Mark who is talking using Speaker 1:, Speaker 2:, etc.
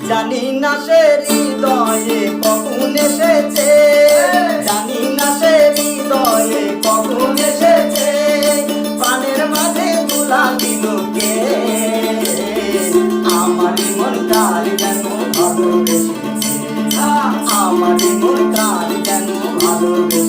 Speaker 1: জানি না সে হৃদয়ে কখন এসেছে, জানি না সে হৃদয়ে কখন এসেছে, প্রাণের মাঝে দুলা দিল কে, আমার মন কার যেন ভালোবেসেছে, আমার মন কার যেন ভালোবেসেছে।